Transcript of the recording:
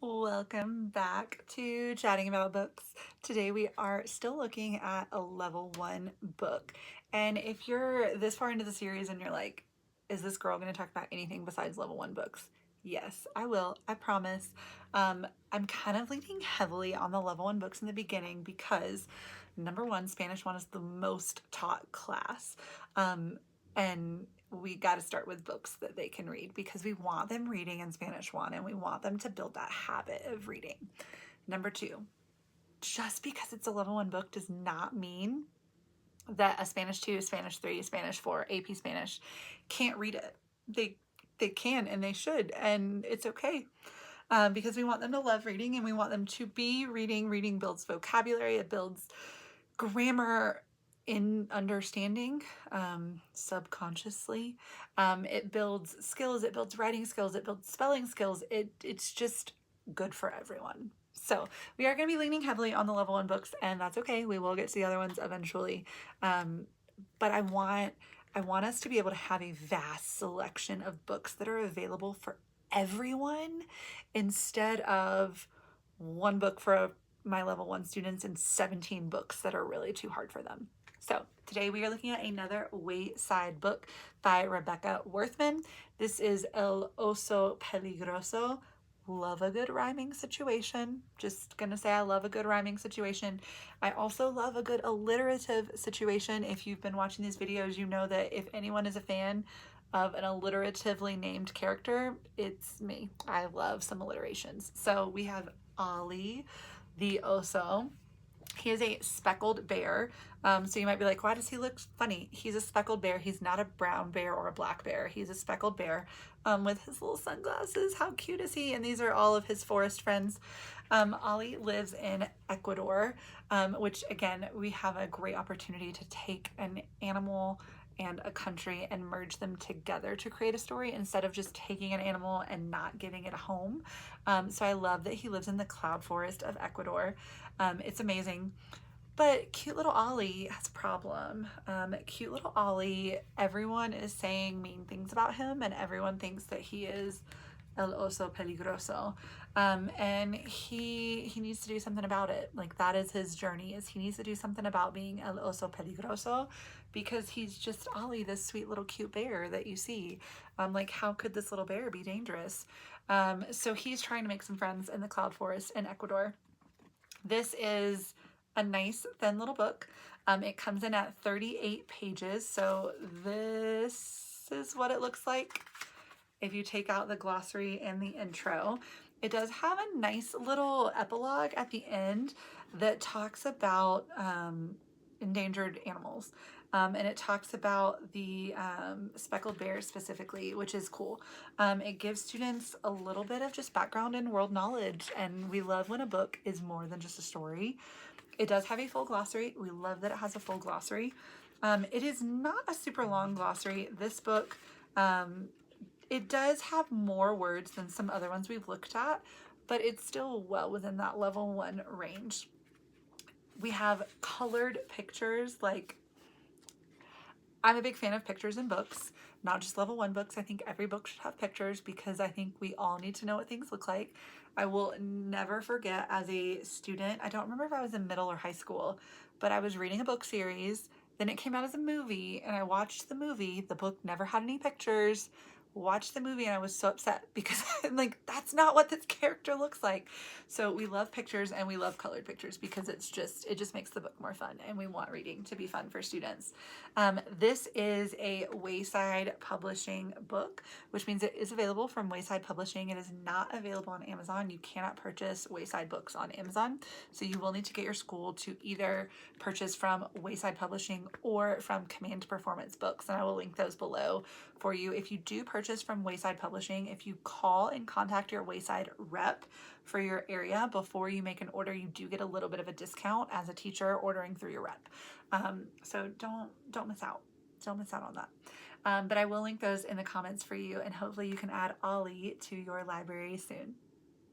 Welcome back to Chatting About Books. Today we are still looking at a level 1 book. And if you're this far into the series and you're like, is this girl going to talk about anything besides level 1 books? Yes, I will. I promise. I'm kind of leaning heavily on the level 1 books in the beginning because number one, Spanish 1 is the most taught class. And we got to start with books that they can read because we want them reading in Spanish 1 and we want them to build that habit of reading. Number two, just because it's a level 1 book does not mean that a Spanish 2, Spanish 3, Spanish 4, AP Spanish can't read it. They can and they should, and it's okay. Because we want them to love reading and we want them to be reading. Reading builds vocabulary, it builds grammar in understanding, subconsciously. It builds skills, it builds writing skills, it builds spelling skills. It's just good for everyone. So we are going to be leaning heavily on the level 1 books, and that's okay. We will get to the other ones eventually. But I want us to be able to have a vast selection of books that are available for everyone instead of one book for my level 1 students and 17 books that are really too hard for them. So today we are looking at another Wayside book by Rebecca Werthmann. This is El Oso Peligroso. Love a good rhyming situation. Just gonna say I love a good rhyming situation. I also love a good alliterative situation. If you've been watching these videos, you know that if anyone is a fan of an alliteratively named character, it's me. I love some alliterations. So we have Ollie the oso. He is a speckled bear. So you might be like, why does he look funny? He's a speckled bear. He's not a brown bear or a black bear. He's a speckled bear with his little sunglasses. How cute is he? And these are all of his forest friends. Ollie lives in Ecuador, which again, we have a great opportunity to take an animal and a country and merge them together to create a story instead of just taking an animal and not giving it a home. So I love that he lives in the cloud forest of Ecuador. It's amazing. But cute little Ollie has a problem. Cute little Ollie, everyone is saying mean things about him and everyone thinks that he is el oso peligroso. And he needs to do something about it. Like that is his journey, is he needs to do something about being el oso peligroso because he's just Ollie, this sweet little cute bear that you see. Like how could this little bear be dangerous? So he's trying to make some friends in the cloud forest in Ecuador. This is a nice thin little book. It comes in at 38 pages. So this is what it looks like if you take out the glossary and the intro. It does have a nice little epilogue at the end that talks about endangered animals. And it talks about the speckled bear specifically, which is cool. It gives students a little bit of just background and world knowledge, and we love when a book is more than just a story. It does have a full glossary. We love that it has a full glossary. It is not a super long glossary. This book, it does have more words than some other ones we've looked at, but it's still well within that level 1 range. We have colored pictures. Like, I'm a big fan of pictures in books, not just level 1 books. I think every book should have pictures because I think we all need to know what things look like. I will never forget as a student, I don't remember if I was in middle or high school, but I was reading a book series. Then it came out as a movie and I watched the movie. The book never had any pictures. Watched the movie and I was so upset because I'm like, that's not what this character looks like. So we love pictures and we love colored pictures because it just makes the book more fun, and we want reading to be fun for students. This is a Wayside Publishing book, which means it is available from Wayside Publishing. It is not available on Amazon. You cannot purchase Wayside books on Amazon. So you will need to get your school to either purchase from Wayside Publishing or from Command Performance Books. And I will link those below for you. If you do purchase from Wayside Publishing, if you call and contact your Wayside rep for your area before you make an order, you do get a little bit of a discount as a teacher ordering through your rep. So don't miss out. Don't miss out on that. But I will link those in the comments for you, and hopefully you can add Ollie to your library soon.